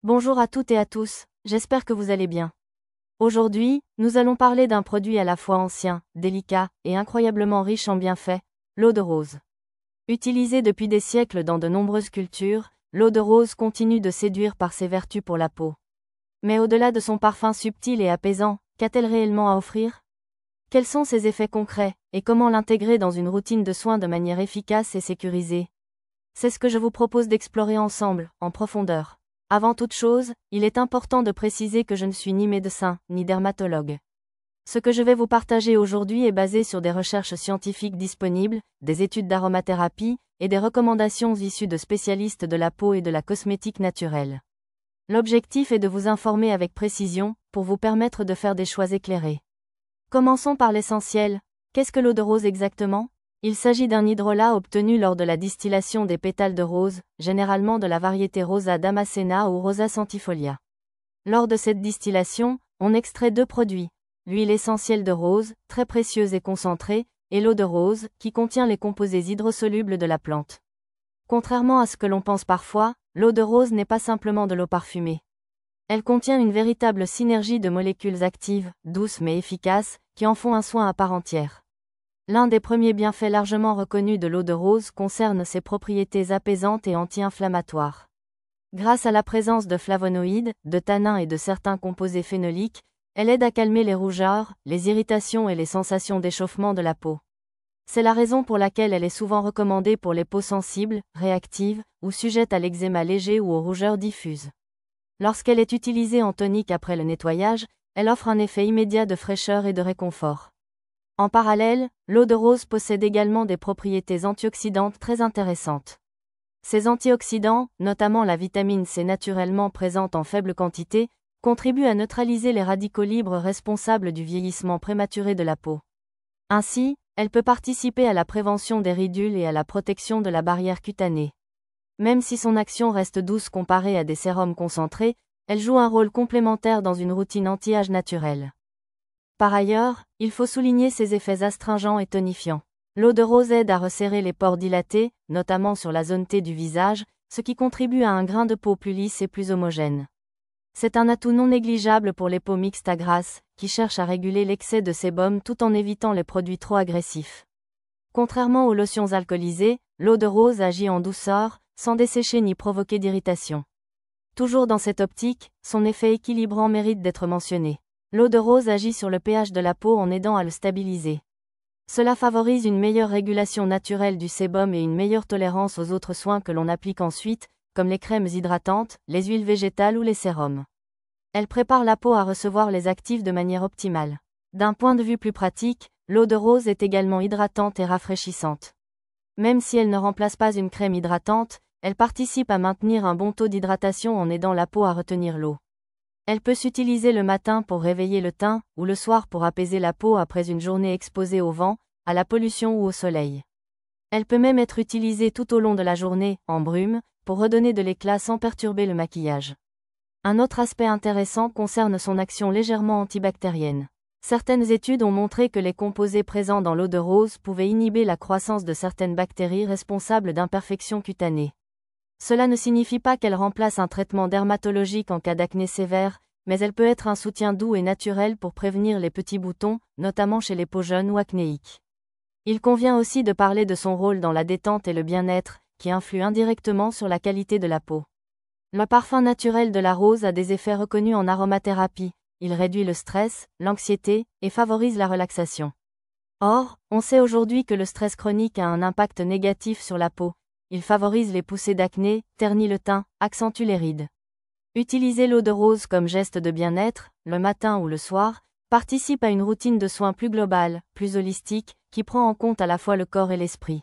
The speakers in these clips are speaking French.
Bonjour à toutes et à tous, j'espère que vous allez bien. Aujourd'hui, nous allons parler d'un produit à la fois ancien, délicat et incroyablement riche en bienfaits, l'eau de rose. Utilisée depuis des siècles dans de nombreuses cultures, l'eau de rose continue de séduire par ses vertus pour la peau. Mais au-delà de son parfum subtil et apaisant, qu'a-t-elle réellement à offrir? Quels sont ses effets concrets, et comment l'intégrer dans une routine de soins de manière efficace et sécurisée? C'est ce que je vous propose d'explorer ensemble, en profondeur. Avant toute chose, il est important de préciser que je ne suis ni médecin, ni dermatologue. Ce que je vais vous partager aujourd'hui est basé sur des recherches scientifiques disponibles, des études d'aromathérapie, et des recommandations issues de spécialistes de la peau et de la cosmétique naturelle. L'objectif est de vous informer avec précision, pour vous permettre de faire des choix éclairés. Commençons par l'essentiel. Qu'est-ce que l'eau de rose exactement? Il s'agit d'un hydrolat obtenu lors de la distillation des pétales de rose, généralement de la variété Rosa damascena ou Rosa centifolia. Lors de cette distillation, on extrait deux produits, l'huile essentielle de rose, très précieuse et concentrée, et l'eau de rose, qui contient les composés hydrosolubles de la plante. Contrairement à ce que l'on pense parfois, l'eau de rose n'est pas simplement de l'eau parfumée. Elle contient une véritable synergie de molécules actives, douces mais efficaces, qui en font un soin à part entière. L'un des premiers bienfaits largement reconnus de l'eau de rose concerne ses propriétés apaisantes et anti-inflammatoires. Grâce à la présence de flavonoïdes, de tanins et de certains composés phénoliques, elle aide à calmer les rougeurs, les irritations et les sensations d'échauffement de la peau. C'est la raison pour laquelle elle est souvent recommandée pour les peaux sensibles, réactives, ou sujettes à l'eczéma léger ou aux rougeurs diffuses. Lorsqu'elle est utilisée en tonique après le nettoyage, elle offre un effet immédiat de fraîcheur et de réconfort. En parallèle, l'eau de rose possède également des propriétés antioxydantes très intéressantes. Ces antioxydants, notamment la vitamine C naturellement présente en faible quantité, contribuent à neutraliser les radicaux libres responsables du vieillissement prématuré de la peau. Ainsi, elle peut participer à la prévention des ridules et à la protection de la barrière cutanée. Même si son action reste douce comparée à des sérums concentrés, elle joue un rôle complémentaire dans une routine anti-âge naturelle. Par ailleurs, il faut souligner ses effets astringents et tonifiants. L'eau de rose aide à resserrer les pores dilatés, notamment sur la zone T du visage, ce qui contribue à un grain de peau plus lisse et plus homogène. C'est un atout non négligeable pour les peaux mixtes à grasses, qui cherchent à réguler l'excès de sébum tout en évitant les produits trop agressifs. Contrairement aux lotions alcoolisées, l'eau de rose agit en douceur, sans dessécher ni provoquer d'irritation. Toujours dans cette optique, son effet équilibrant mérite d'être mentionné. L'eau de rose agit sur le pH de la peau en aidant à le stabiliser. Cela favorise une meilleure régulation naturelle du sébum et une meilleure tolérance aux autres soins que l'on applique ensuite, comme les crèmes hydratantes, les huiles végétales ou les sérums. Elle prépare la peau à recevoir les actifs de manière optimale. D'un point de vue plus pratique, l'eau de rose est également hydratante et rafraîchissante. Même si elle ne remplace pas une crème hydratante, elle participe à maintenir un bon taux d'hydratation en aidant la peau à retenir l'eau. Elle peut s'utiliser le matin pour réveiller le teint, ou le soir pour apaiser la peau après une journée exposée au vent, à la pollution ou au soleil. Elle peut même être utilisée tout au long de la journée, en brume, pour redonner de l'éclat sans perturber le maquillage. Un autre aspect intéressant concerne son action légèrement antibactérienne. Certaines études ont montré que les composés présents dans l'eau de rose pouvaient inhiber la croissance de certaines bactéries responsables d'imperfections cutanées. Cela ne signifie pas qu'elle remplace un traitement dermatologique en cas d'acné sévère, mais elle peut être un soutien doux et naturel pour prévenir les petits boutons, notamment chez les peaux jeunes ou acnéiques. Il convient aussi de parler de son rôle dans la détente et le bien-être, qui influe indirectement sur la qualité de la peau. Le parfum naturel de la rose a des effets reconnus en aromathérapie. Il réduit le stress, l'anxiété, et favorise la relaxation. Or, on sait aujourd'hui que le stress chronique a un impact négatif sur la peau. Il favorise les poussées d'acné, ternit le teint, accentue les rides. Utiliser l'eau de rose comme geste de bien-être, le matin ou le soir, participe à une routine de soins plus globale, plus holistique, qui prend en compte à la fois le corps et l'esprit.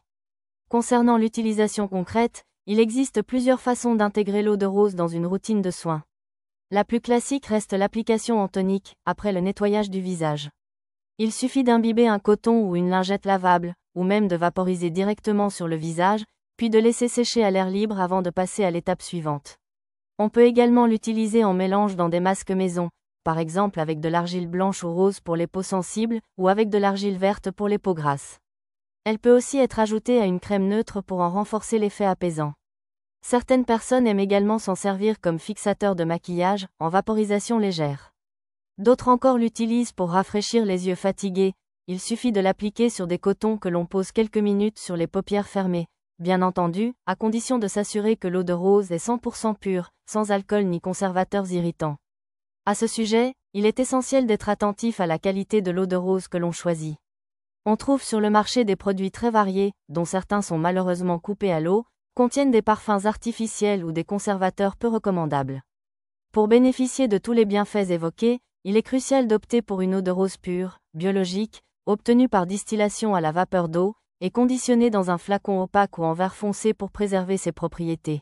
Concernant l'utilisation concrète, il existe plusieurs façons d'intégrer l'eau de rose dans une routine de soins. La plus classique reste l'application en tonique, après le nettoyage du visage. Il suffit d'imbiber un coton ou une lingette lavable, ou même de vaporiser directement sur le visage, puis de laisser sécher à l'air libre avant de passer à l'étape suivante. On peut également l'utiliser en mélange dans des masques maison, par exemple avec de l'argile blanche ou rose pour les peaux sensibles, ou avec de l'argile verte pour les peaux grasses. Elle peut aussi être ajoutée à une crème neutre pour en renforcer l'effet apaisant. Certaines personnes aiment également s'en servir comme fixateur de maquillage, en vaporisation légère. D'autres encore l'utilisent pour rafraîchir les yeux fatigués. Il suffit de l'appliquer sur des cotons que l'on pose quelques minutes sur les paupières fermées. Bien entendu, à condition de s'assurer que l'eau de rose est 100% pure, sans alcool ni conservateurs irritants. À ce sujet, il est essentiel d'être attentif à la qualité de l'eau de rose que l'on choisit. On trouve sur le marché des produits très variés, dont certains sont malheureusement coupés à l'eau, contiennent des parfums artificiels ou des conservateurs peu recommandables. Pour bénéficier de tous les bienfaits évoqués, il est crucial d'opter pour une eau de rose pure, biologique, obtenue par distillation à la vapeur d'eau, et conditionnée dans un flacon opaque ou en verre foncé pour préserver ses propriétés.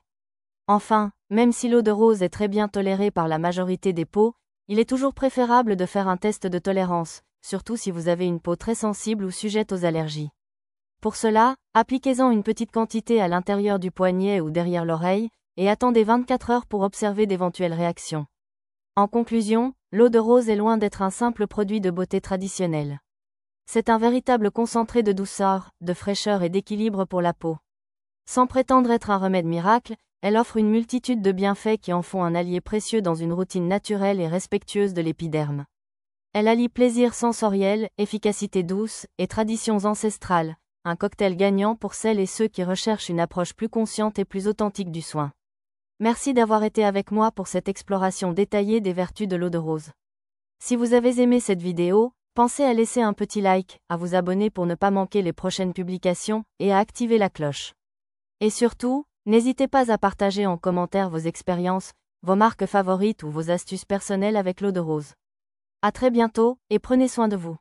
Enfin, même si l'eau de rose est très bien tolérée par la majorité des peaux, il est toujours préférable de faire un test de tolérance, surtout si vous avez une peau très sensible ou sujette aux allergies. Pour cela, appliquez-en une petite quantité à l'intérieur du poignet ou derrière l'oreille, et attendez 24 heures pour observer d'éventuelles réactions. En conclusion, l'eau de rose est loin d'être un simple produit de beauté traditionnel. C'est un véritable concentré de douceur, de fraîcheur et d'équilibre pour la peau. Sans prétendre être un remède miracle, elle offre une multitude de bienfaits qui en font un allié précieux dans une routine naturelle et respectueuse de l'épiderme. Elle allie plaisir sensoriel, efficacité douce et traditions ancestrales, un cocktail gagnant pour celles et ceux qui recherchent une approche plus consciente et plus authentique du soin. Merci d'avoir été avec moi pour cette exploration détaillée des vertus de l'eau de rose. Si vous avez aimé cette vidéo, pensez à laisser un petit like, à vous abonner pour ne pas manquer les prochaines publications, et à activer la cloche. Et surtout, n'hésitez pas à partager en commentaire vos expériences, vos marques favorites ou vos astuces personnelles avec l'eau de rose. À très bientôt, et prenez soin de vous.